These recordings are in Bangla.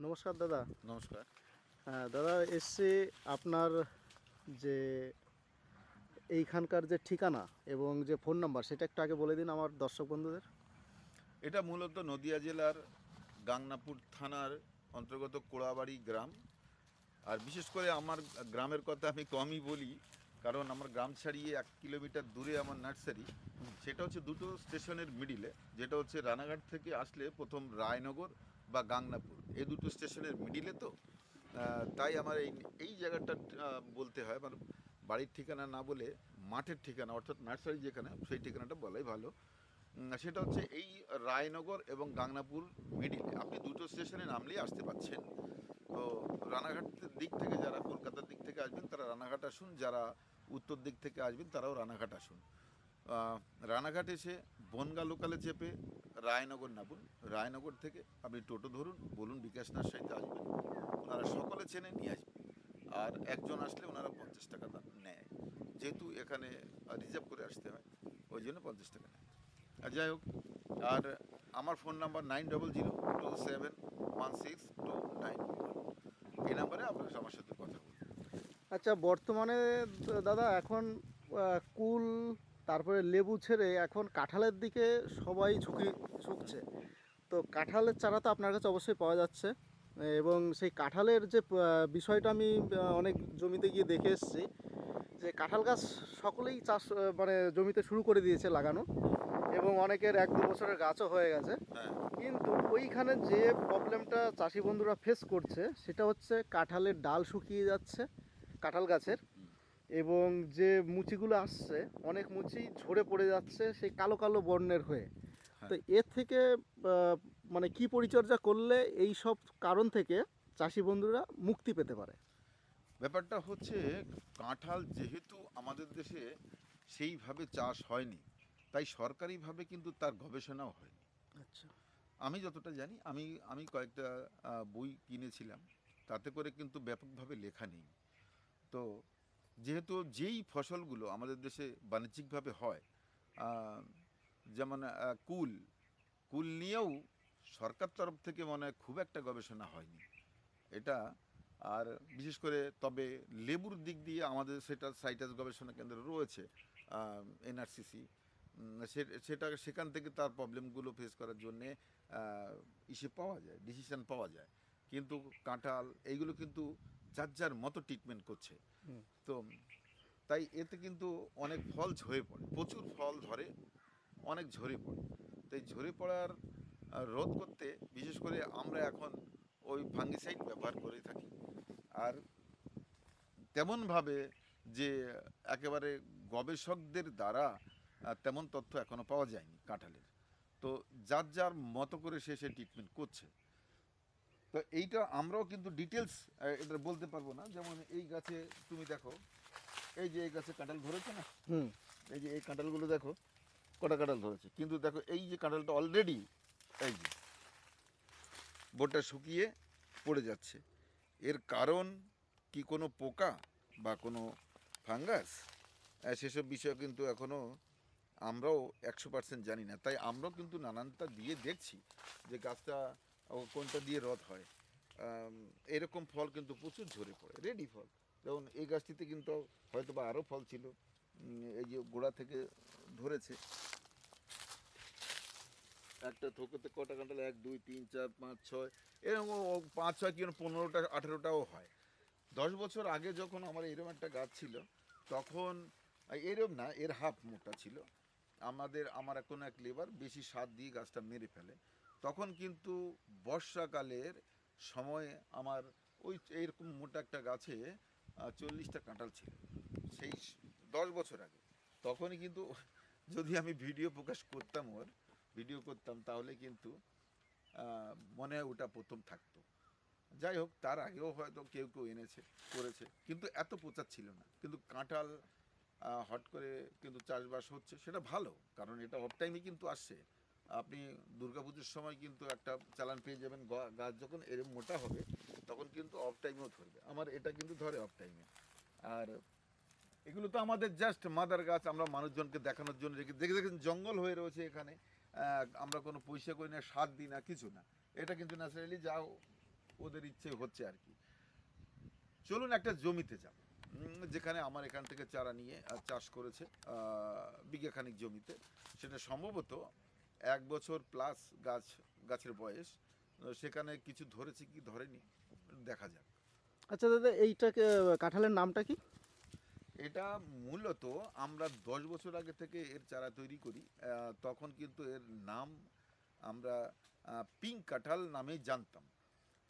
নমস্কার দাদা। নমস্কার। হ্যাঁ দাদা, এসছি আপনার যে এইখানকার যে ঠিকানা এবং যে ফোন নাম্বার সেটা একটু আগে বলে দিন আমার দর্শক বন্ধুদের। এটা মূলত নদিয়া জেলার গাংনাপুর থানার অন্তর্গত কোড়াবাড়ি গ্রাম। আর বিশেষ করে আমার গ্রামের কথা আমি কমই বলি, কারণ আমার গ্রাম ছাড়িয়ে 1 কিলোমিটার দূরে আমার নার্সারি। সেটা হচ্ছে দুটো স্টেশনের মিডিলে, যেটা হচ্ছে রানাঘাট থেকে আসলে প্রথম রায়নগর বা গাংনাপুর, এই দুটো স্টেশনের মিডিলে। তো তাই আমার এই এই জায়গাটা বলতে হয়, আমার বাড়ির ঠিকানা না বলে মাঠের ঠিকানা, অর্থাৎ নার্সারি যেখানে, সেই ঠিকানাটা বলাই ভালো। সেটা হচ্ছে এই রায়নগর এবং গাংনাপুর মিডিলে। আপনি দুটো স্টেশনে নামলেই আসতে পাচ্ছেন। তো রানাঘাটের দিক থেকে যারা কলকাতার দিক থেকে আসবেন তারা রানাঘাট আসুন, যারা উত্তর দিক থেকে আসবেন তারাও রানাঘাট আসুন। রানাঘাট এসে বনগা লোকালে চেপে রায়নগর নামুন। রায়নগর থেকে আপনি টোটো ধরুন, বলুন বিকাশ নার্সারিতে আসবেন, ওনারা সকলে চেনে নিয়ে আসবেন। আর একজন আসলে ওনারা 50 টাকা নেয়, যেহেতু এখানে রিজার্ভ করে আসতে হয়, ওই জন্য 50 টাকা নেয়। আর যাই হোক, আর আমার ফোন নাম্বার 9002716291। এই নাম্বারে আপনারা আমার সাথে কথা বলুন। আচ্ছা, বর্তমানে দাদা এখন কুল তারপরে লেবু ছেড়ে এখন কাঁঠালের দিকে সবাই ঝুঁকছে। তো কাঁঠালের চারা তো আপনার কাছে অবশ্যই পাওয়া যাচ্ছে, এবং সেই কাঁঠালের যে বিষয়টা আমি অনেক জমিতে গিয়ে দেখে এসেছি যে কাঁঠাল গাছ সকলেই চাষ মানে জমিতে শুরু করে দিয়েছে লাগানো, এবং অনেকের 1-2 বছরের গাছও হয়ে গেছে। হ্যাঁ, কিন্তু ওইখানে যে প্রবলেমটা চাষি বন্ধুরা ফেস করছে সেটা হচ্ছে কাঁঠালের ডাল শুকিয়ে যাচ্ছে কাঁঠাল গাছের, এবং যে মুচিগুলো আসছে অনেক মুচি ঝরে পড়ে যাচ্ছে সেই কালো কালো বর্ণের হয়ে। তো হ্যাঁ। এর থেকে মানে কি পরিচর্যা করলে এই সব কারণ থেকে চাষি বন্ধুরা মুক্তি পেতে পারে? ব্যাপারটা হচ্ছে, কাঁঠাল যেহেতু আমাদের দেশে সেইভাবে চাষ হয়নি, তাই সরকারিভাবে কিন্তু তার গবেষণাও হয়নি। আচ্ছা। আমি যতটা জানি, আমি আমি কয়েকটা বই কিনেছিলাম, তাতে করে কিন্তু ব্যাপকভাবে লেখা নেই। তো যেহেতু যেই ফসলগুলো আমাদের দেশে বাণিজ্যিকভাবে হয়, আহ, যেমন কুল কুল নিয়েও সরকার তরফ থেকে মনে হয় খুব একটা গবেষণা হয়নি এটা। আর বিশেষ করে তবে লেবুর দিক দিয়ে আমাদের সেটা সাইটাস গবেষণা কেন্দ্র রয়েছে, এনআরসিসি। সেটা সেখান থেকে তার প্রবলেমগুলো ফেস করার জন্যে ইসে পাওয়া যায়, ডিসিশন পাওয়া যায়। কিন্তু কাঁঠাল এইগুলো কিন্তু যার যার মতো ট্রিটমেন্ট করছে। হুম। তো তাই এতে কিন্তু অনেক ফল ঝরে পড়ে, প্রচুর ফল ধরে, অনেক ঝরে পড়ে। তাই ঝরে পড়ার রোধ করতে বিশেষ করে আমরা এখন ওই ফাঙ্গিসাইড ব্যবহার করে থাকি। আর তেমনভাবে যে একেবারে গবেষকদের দ্বারা তেমন তথ্য এখনও পাওয়া যায়নি কাঁঠালের। তো যার যার মতো করে সে সে ট্রিটমেন্ট করছে। তো এইটা আমরাও কিন্তু ডিটেলস এটা বলতে পারবো না। যেমন এই গাছে তুমি দেখো, এই যে এই গাছে কাঁঠাল ধরেছে না, হুম। এই যে এই কাঁঠালগুলো দেখো, কটা কাঁঠাল ধরেছে, কিন্তু দেখো এই যে কাঁঠালটা অলরেডি এই যে বোটটা শুকিয়ে পড়ে যাচ্ছে। এর কারণ কি কোনো পোকা বা কোনো ফাঙ্গাস, সেসব বিষয় কিন্তু এখনও আমরাও 100% জানি না। তাই আমরাও কিন্তু নানানটা দিয়ে দেখছি যে গাছটা কোনটা দিয়ে রোধ হয়। আম, এরকম ফল কিন্তু প্রচুর ঝরে পড়ে, রেডি ফল। যেমন এই গাছটিতে কিন্তু হয়তো বা আরও ফল ছিল, এই যে গোড়া থেকে ধরেছে। একটা থোকাতে কটা কাঁঠাল, 1 2 3 4 5 6, এরকম 5 6 কি 15টা 18টাও হয়। 10 বছর আগে যখন আমার এরকম একটা গাছ ছিল, তখন এরকম না, এর হাফ মোটা ছিল। আমার এখন এক লেবার বেশি সার দিয়ে গাছটা মেরে ফেলে। তখন কিন্তু বর্ষাকালের সময় আমার ওই এইরকম মোটা একটা গাছে 40টা কাঁঠাল ছিল, সেই 10 বছর আগে। তখনই কিন্তু যদি আমি ভিডিও প্রকাশ করতাম, ওর ভিডিও করতাম, তাহলে কিন্তু মনে হয় ওটা প্রথম থাকতো। যাই হোক, তার আগেও হয়তো কেউ কেউ এনেছে, করেছে, কিন্তু এত প্রচার ছিল না। কিন্তু কাঁঠাল হট করে কিন্তু চাষবাস হচ্ছে, সেটা ভালো, কারণ এটা অফ টাইমে কিন্তু আসছে। আপনি দুর্গাপুজোর সময় কিন্তু একটা চালান পেয়ে যাবেন, গাছ যখন এরম মোটা হবে তখন কিন্তু অফ টাইমেও ধরবে। আমার এটা কিন্তু ধরে অফ টাইমে। আর এগুলো তো আমাদের জাস্ট মাদার গাছ, আমরা মানুষজনকে দেখানোর জন্য রেখে, দেখে দেখেন জঙ্গল হয়ে রয়েছে এখানে। আমরা কোনো পয়সা করি না, সার দিই না, কিছু না। এটা কিন্তু ন্যাচারালি যা ওদের ইচ্ছে হচ্ছে আর কি। চলুন একটা জমিতে যাব, যেখানে আমার এখান থেকে চারা নিয়ে চাষ করেছে বিঘাখানিক জমিতে। সেটা সম্ভবত 1 বছর প্লাস গাছের বয়স। সেখানে কিছু ধরেছে কি ধরেনি দেখা যাক। আচ্ছা দাদা, এইটাকে কাঁঠালের নামটা কি? এটা মূলত আমরা 10 বছর আগে থেকে এর চারা তৈরি করি। তখন কিন্তু এর নাম আমরা পিঙ্ক কাঁঠাল নামেই জানতাম,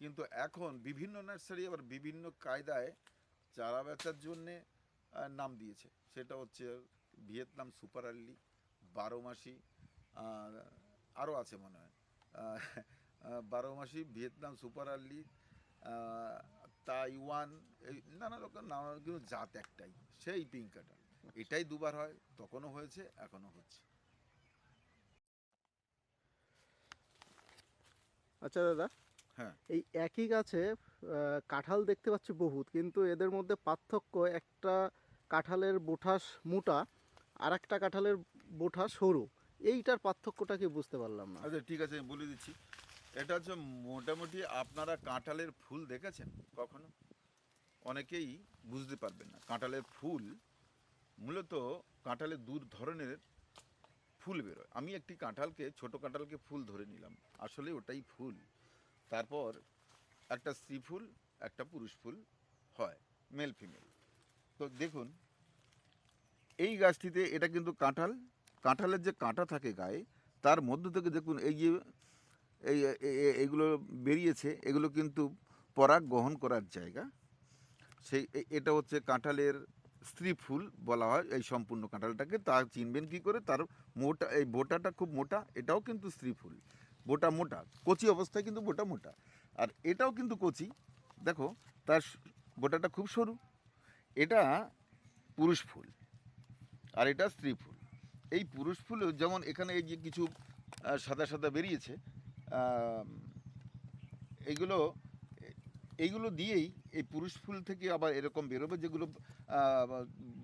কিন্তু এখন বিভিন্ন নার্সারি আবার বিভিন্ন কায়দায় চারা বেচার জন্যে নাম দিয়েছে। সেটা হচ্ছে ভিয়েতনাম সুপার আর্লি, 12 মাসি, আরও আছে মনে হয় 12 মাসি, ভিয়েতনাম সুপার আর্লি, তাইওয়ান, এই নানা রকম নানা, কিন্তু জাত একটাই, সেই পিঙ্ক কাঁঠাল। এটাই দুবার হয়, তখনও হয়েছে, এখনও হচ্ছে। আচ্ছা দাদা, হ্যাঁ, এই একই গাছে কাঁঠাল দেখতে পাচ্ছি বহুত, কিন্তু এদের মধ্যে পার্থক্য একটা কাঁঠালের বোঠাস মোটা আর একটা কাঁঠালের বোঠা সরু। এইটার পার্থক্যটা কি বুঝতে পারলাম না। আচ্ছা ঠিক আছে, আমি বলে দিচ্ছি। এটা হচ্ছে মোটামুটি, আপনারা কাঁঠালের ফুল দেখেছেন কখনো? অনেকেই বুঝতে পারবেন না। কাঁঠালের ফুল মূলত, কাঁঠালের দু ধরনের ফুল বেরোয়। আমি একটি কাঁঠালকে, ছোট কাঁঠালকে ফুল ধরে নিলাম, আসলে ওটাই ফুল। তারপর একটা স্ত্রী ফুল, একটা পুরুষ ফুল হয়, মেল ফিমেল। তো দেখুন এই গাছটিতে, এটা কিন্তু কাঁঠাল, কাঁঠালের যে কাঁটা থাকে গায়ে, তার মধ্য থেকে দেখুন এই যে এইগুলো বেরিয়েছে, এগুলো কিন্তু পরাগ গ্রহণ করার জায়গা। এটা হচ্ছে কাঁঠালের স্ত্রী ফুল বলা হয় এই সম্পূর্ণ কাঁঠালটাকে। তা চিনবেন কি করে? তার মোটা, এই বোটাটা খুব মোটা, এটাও কিন্তু স্ত্রী ফুল। বোটা মোটা, কচি অবস্থায় কিন্তু বোটা মোটা। আর এটাও কিন্তু কচি, দেখো তার বোটাটা খুব সরু। এটা পুরুষ ফুল, আর এটা স্ত্রী ফুল। এই পুরুষ ফুলও যেমন এখানে এই যে কিছু সাদা সাদা বেরিয়েছে, আহ, এইগুলো এইগুলো দিয়েই এই পুরুষ ফুল থেকে আবার এরকম বেরোবে, যেগুলো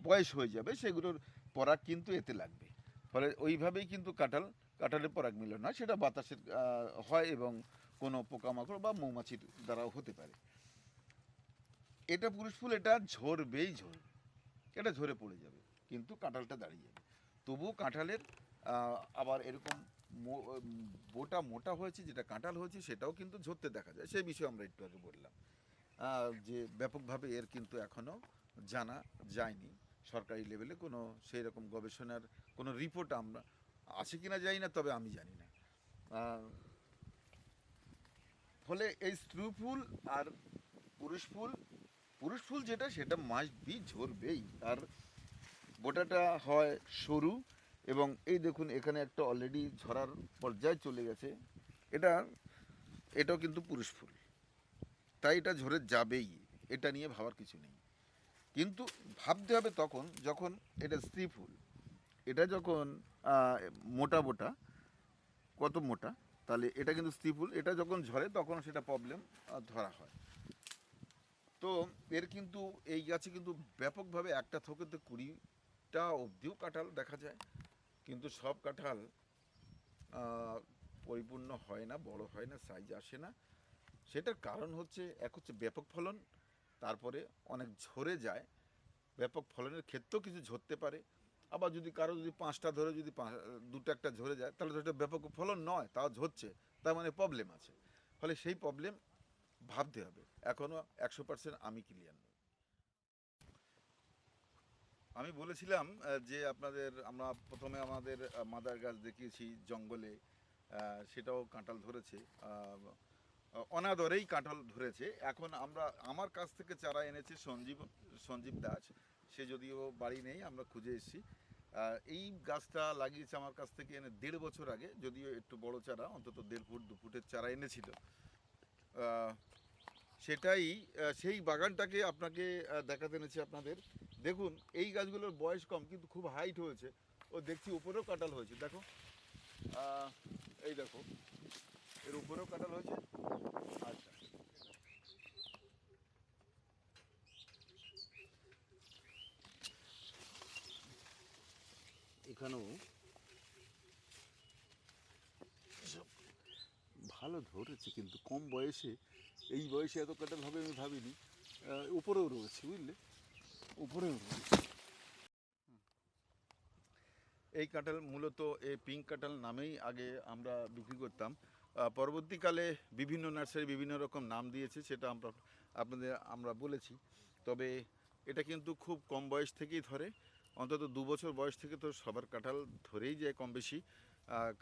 বয়স হয়ে যাবে, সেগুলোর পরাগ কিন্তু এতে লাগবে। ফলে ওইভাবেই কিন্তু কাঁঠালের পরাগ মিলন হয়, সেটা বাতাসের হয়, এবং কোনো পোকামাকড় বা মৌমাছির দ্বারাও হতে পারে। এটা পুরুষ ফুল, এটা ঝরবেই ঝরবে, এটা ঝরে পড়ে যাবে, কিন্তু কাঁঠালটা দাঁড়িয়ে যাবে। তবুও কাঁঠালের আবার এরকম বোটা মোটা হয়েছে, যেটা কাঁঠাল হয়েছে সেটাও কিন্তু ঝরতে দেখা যায়। সেই বিষয়ে আমরা একটু আগে বললাম যে ব্যাপকভাবে এর কিন্তু এখনও জানা যায়নি। সরকারি লেভেলে কোনো সেই রকম গবেষণার কোনো রিপোর্ট আমরা আছে কিনা জানি না, তবে আমি জানি না। ফলে এই স্ত্রী ফুল আর পুরুষ ফুল, পুরুষ ফুল যেটা, সেটা মাস্ট বি ঝরবেই, আর বোটাটা হয় সরু। এবং এই দেখুন এখানে একটা অলরেডি ঝরার পর্যায়ে চলে গেছে। এটা এটাও কিন্তু পুরুষ ফুল, তাই এটা ঝরে যাবেই, এটা নিয়ে ভাবার কিছু নেই। কিন্তু ভাবতে হবে তখন যখন এটা স্ত্রী ফুল, এটা যখন মোটা বোটা, কত মোটা, তাহলে এটা কিন্তু স্ত্রী ফুল, এটা যখন ঝরে তখন সেটা প্রবলেম ধরা হয়। তো এর কিন্তু এই গাছে কিন্তু ব্যাপকভাবে একটা থোকেতে 20টা অবধিও কাঁঠাল দেখা যায়, কিন্তু সব কাঁঠাল পরিপূর্ণ হয় না, বড় হয় না, সাইজ আসে না। সেটার কারণ হচ্ছে, এক হচ্ছে ব্যাপক ফলন, তারপরে অনেক ঝরে যায়। ব্যাপক ফলনের ক্ষেত্রেও কিছু ঝরতে পারে। আবার যদি কারো যদি 5টা ধরে, যদি 2টা একটা ঝরে যায়, তাহলে তো এটা ব্যাপক ফলন নয়, তাও ঝরছে, তার মানে প্রবলেম আছে। ফলে সেই প্রবলেম ভাবতে হবে। এখনও 100% আমি ক্লিয়ার নই। আমি বলেছিলাম যে আমরা প্রথমে আমাদের মাদার গাছ দেখিয়েছি জঙ্গলে, সেটাও কাঁঠাল ধরেছে, অনাদরেই কাঁঠাল ধরেছে। এখন আমার কাছ থেকে চারা এনেছে সঞ্জীব দাস, সে যদিও বাড়ি নেই, আমরা খুঁজে এসেছি। এই গাছটা লাগিয়েছে আমার কাছ থেকে এনে 1.5 বছর আগে, যদিও একটু বড় চারা, অন্তত 1.5 ফুট 2 ফুটের চারা এনেছিল। সেটাই সেই বাগানটাকে আপনাকে দেখাতে এনেছি আপনাদের। দেখুন এই গাছগুলোর বয়স কম, কিন্তু খুব হাইট হয়েছে। ও দেখছি উপরেও কাঁঠাল হয়েছে, দেখো এই দেখো, এর উপরেও কাঁঠাল হয়েছে। আচ্ছা, এখানেও ভালো কাঁঠালও ধরেছে, কিন্তু কম বয়সে, এই বয়সে এত কাঁঠাল হবে আমি ভাবিনি। উপরেও রয়েছে, বুঝলে, উপরেও রয়েছে। এই কাঁঠাল মূলত এই পিঙ্ক কাঁঠাল নামেই আগে আমরা বিক্রি করতাম। পরবর্তীকালে বিভিন্ন নার্সারি বিভিন্ন রকম নাম দিয়েছে, সেটা আমরা বলেছি। তবে এটা কিন্তু খুব কম বয়স থেকেই ধরে, অন্তত 2 বছর বয়স থেকে তো সবার কাঁঠাল ধরেই যায় কম বেশি,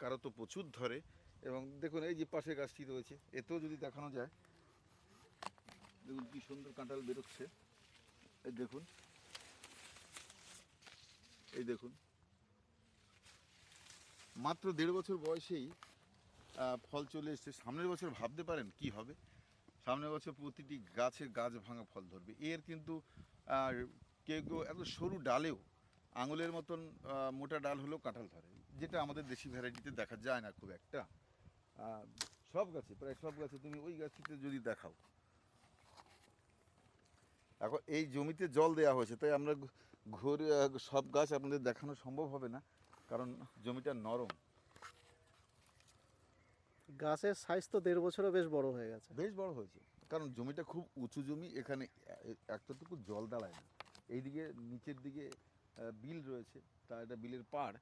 কারো তো প্রচুর ধরে। এবং দেখুন এই যে পাশে গাছটি রয়েছে, এতেও যদি দেখানো যায়, দেখুন কি সুন্দর কাঁঠাল বেরোচ্ছে। এই দেখুন, এই দেখুন, মাত্র 1.5 বছর বয়সেই ফল চলে এসছে। সামনের বছর ভাবতে পারেন কি হবে। সামনের বছর প্রতিটি গাছের গাছ ভাঙা ফল ধরবে। এর কিন্তু আর কেউ কেউ এত সরু ডালেও, আঙুলের মতন মোটা ডাল হলেও কাঁঠাল ধরে, যেটা আমাদের দেশি ভ্যারাইটিতে দেখা যায় না খুব একটা। সব গাছে, প্রায় সব গাছে, তুমি ওই গাছটিতে যদি দেখাও। এখন এই জমিতে জল দেওয়া হয়েছে, তাই আমরা ঘুরে সব গাছ আপনাদের দেখানো সম্ভব হবে না, কারণ জমিটা নরম। গাছের সাইজ তো 1.5 বছরও বেশ বড় হয়ে গেছে। বেশ বড় হয়েছে, কারণ জমিটা খুব উঁচু জমি, এখানে একটাটুকু জল দাঁড়ায় না। এইদিকে নিচের দিকে বিল রয়েছে, তা এটা বিলের পাড়,